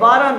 12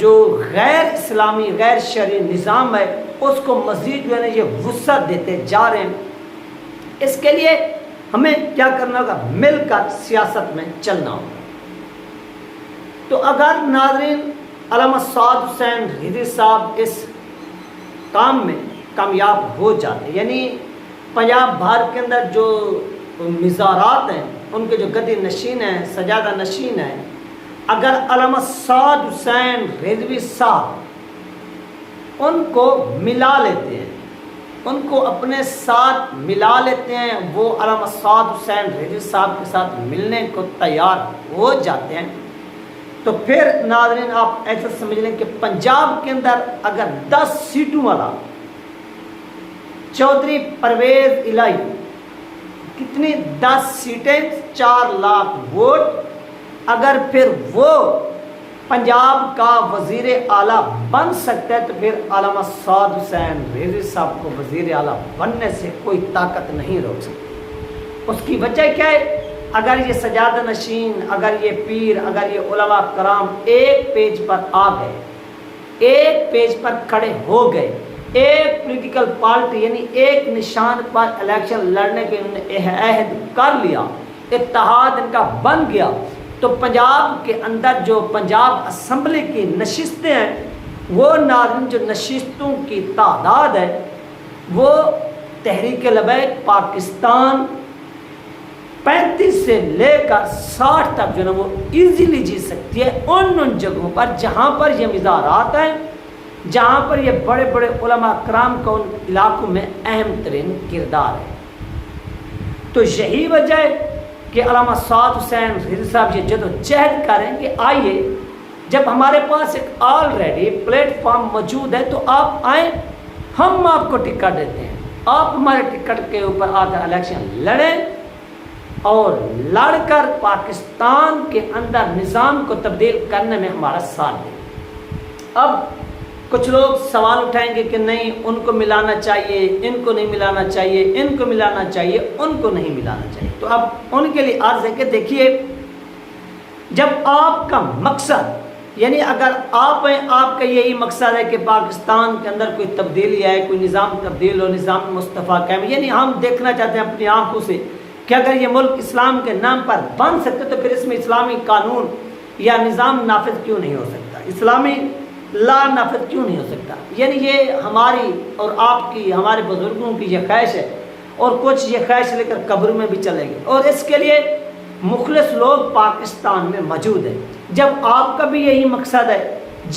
جو غیر اسلامی غیر شرعی نظام ہے اس کو مزید جو ہے نا یہ وسعت دیتے جا رہے ہیں۔ اس کے لیے ہمیں کیا کرنا ہوگا؟ مل کر سیاست میں چلنا ہوگا۔ تو اگر ناظرین علامہ سعد حسین رضوی صاحب اس کام میں کامیاب ہو جاتے، یعنی پنجاب بھار کے اندر جو مزارات ہیں ان کے جو گدی نشین ہیں، سجادہ نشین ہیں، اگر علامہ سعد حسین رضوی صاحب ان کو ملا لیتے ہیں، ان کو اپنے ساتھ ملا لیتے ہیں، وہ علامہ سعد حسین رضوی صاحب کے ساتھ ملنے کو تیار ہو جاتے ہیں، تو پھر ناظرین آپ ایسا سمجھ لیں کہ پنجاب کے اندر اگر 10 سیٹوں والا چودھری پرویز الہی، کتنی 10 سیٹیں 4 لاکھ ووٹ، اگر پھر وہ پنجاب کا وزیر اعلیٰ بن سکتا ہے تو پھر علامہ سعد حسین رضوی صاحب کو وزیر اعلیٰ بننے سے کوئی طاقت نہیں روک سکتی۔ اس کی وجہ کیا ہے؟ اگر یہ سجادہ نشین، اگر یہ پیر، اگر یہ علماء کرام ایک پیج پر آ گئے، ایک پیج پر کھڑے ہو گئے، ایک پولیٹیکل پارٹی یعنی ایک نشان پر الیکشن لڑنے کے انہوں نے عہد کر لیا، اتحاد ان کا بن گیا، تو پنجاب کے اندر جو پنجاب اسمبلی کی نشستیں ہیں، وہ ناظرین جو نشستوں کی تعداد ہے وہ تحریک لبیک پاکستان 35 سے لے کر 60 تک جو ہے وہ ایزیلی جیت سکتی ہے ان جگہوں پر جہاں پر یہ مزارات ہیں، جہاں پر یہ بڑے بڑے علماء کرام کا ان علاقوں میں اہم ترین کردار ہے۔ تو یہی وجہ ہے کہ علامہ سعد حسین رضوی صاحب یہ جدوجہد کریں کہ آئیے، جب ہمارے پاس ایک آلریڈی پلیٹ فارم موجود ہے تو آپ آئیں، ہم آپ کو ٹکٹ دیتے ہیں، آپ ہمارے ٹکٹ کے اوپر آ کر الیکشن لڑیں اور لڑ کر پاکستان کے اندر نظام کو تبدیل کرنے میں ہمارا ساتھ دیں۔ اب کچھ لوگ سوال اٹھائیں گے کہ نہیں، ان کو ملانا چاہیے، ان کو نہیں ملانا چاہیے، ان کو ملانا چاہیے، ان کو نہیں ملانا چاہیے۔ تو اب ان کے لیے عرض ہے کہ دیکھیے، جب آپ کا مقصد یعنی اگر آپ ہیں، آپ کا یہی مقصد ہے کہ پاکستان کے اندر کوئی تبدیلی آئے، کوئی نظام تبدیل ہو، نظام مصطفیٰ قائم، یعنی ہم دیکھنا چاہتے ہیں اپنی آنکھوں سے کہ اگر یہ ملک اسلام کے نام پر بن سکتے تو پھر اس میں اسلامی قانون یا نظام نافذ کیوں نہیں ہو سکتا، اسلامی لا نافذ کیوں نہیں ہو سکتا؟ یعنی یہ ہماری اور آپ کی، ہمارے بزرگوں کی یہ خواہش ہے، اور کچھ یہ خواہش لے کر قبر میں بھی چلیں گے، اور اس کے لیے مخلص لوگ پاکستان میں موجود ہیں۔ جب آپ کا بھی یہی مقصد ہے،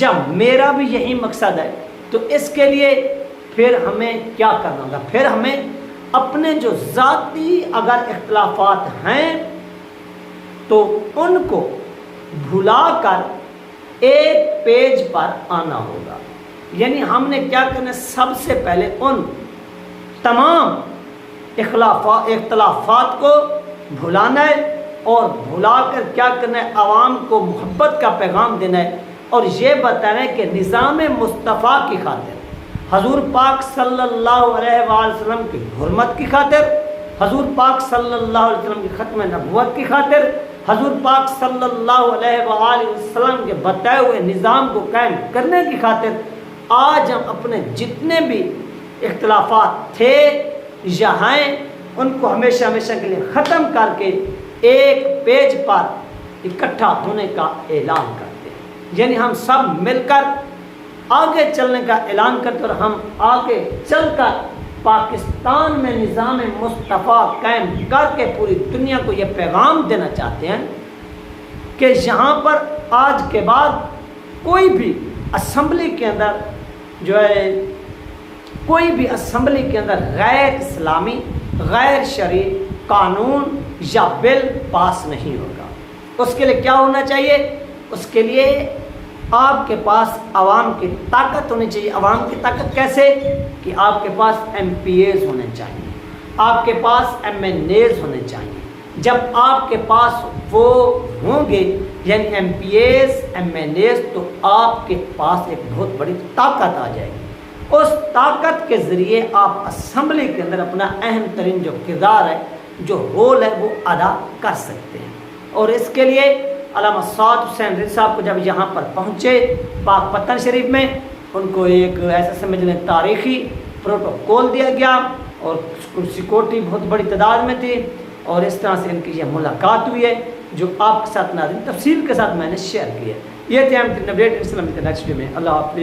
جب میرا بھی یہی مقصد ہے، تو اس کے لیے پھر ہمیں کیا کرنا ہوگا؟ پھر ہمیں اپنے جو ذاتی اگر اختلافات ہیں تو ان کو بھلا کر ایک پیج پر آنا ہوگا۔ یعنی ہم نے کیا کرنا ہے؟ سب سے پہلے ان تمام اختلافات کو بھلانا ہے، اور بھلا کر کیا کرنا ہے؟ عوام کو محبت کا پیغام دینا ہے، اور یہ بتانا ہے کہ نظام مصطفیٰ کی خاطر، حضور پاک صلی اللہ علیہ وآلہ وسلم کی حرمت کی خاطر، حضور پاک صلی اللہ علیہ وسلم کی ختم نبوت کی خاطر، حضور پاک صلی اللہ علیہ وآلہ وسلم کے بتائے ہوئے نظام کو قائم کرنے کی خاطر آج ہم اپنے جتنے بھی اختلافات تھے یا ہیں ان کو ہمیشہ ہمیشہ کے لیے ختم کر کے ایک پیج پر اکٹھا ہونے کا اعلان کرتے ہیں۔ یعنی ہم سب مل کر آگے چلنے کا اعلان کرتے، اور ہم آگے چل کر پاکستان میں نظام مصطفیٰ قائم کر کے پوری دنیا کو یہ پیغام دینا چاہتے ہیں کہ یہاں پر آج کے بعد کوئی بھی اسمبلی کے اندر جو ہے، کوئی بھی اسمبلی کے اندر غیر اسلامی، غیر شرعی قانون یا بل پاس نہیں ہوگا۔ اس کے لیے کیا ہونا چاہیے؟ اس کے لیے آپ کے پاس عوام کی طاقت ہونی چاہیے۔ عوام کی طاقت کیسے؟ کہ آپ کے پاس ایم پی ایز ہونے چاہیے، آپ کے پاس ایم این ایز ہونے چاہیے۔ جب آپ کے پاس وہ ہوں گے یعنی MPAs, MNAs, تو آپ کے پاس ایک بہت بڑی طاقت آ جائے گی۔ اس طاقت کے ذریعے آپ اسمبلی کے اندر اپنا اہم ترین جو کردار ہے، جو رول ہے، وہ ادا کر سکتے ہیں۔ اور اس کے لیے علامہ سعد حسین رضا صاحب کو جب یہاں پر پہنچے پاک پتن شریف میں، ان کو ایک ایسا سمجھ لیں تاریخی پروٹوکول دیا گیا اور سیکورٹی بہت بڑی تعداد میں تھی، اور اس طرح سے ان کی یہ ملاقات ہوئی ہے جو آپ کے ساتھ ناظرین تفصیل کے ساتھ میں نے شیئر کی ہے۔ یہ تھے ہم نیکسٹ میں اللہ حافظ۔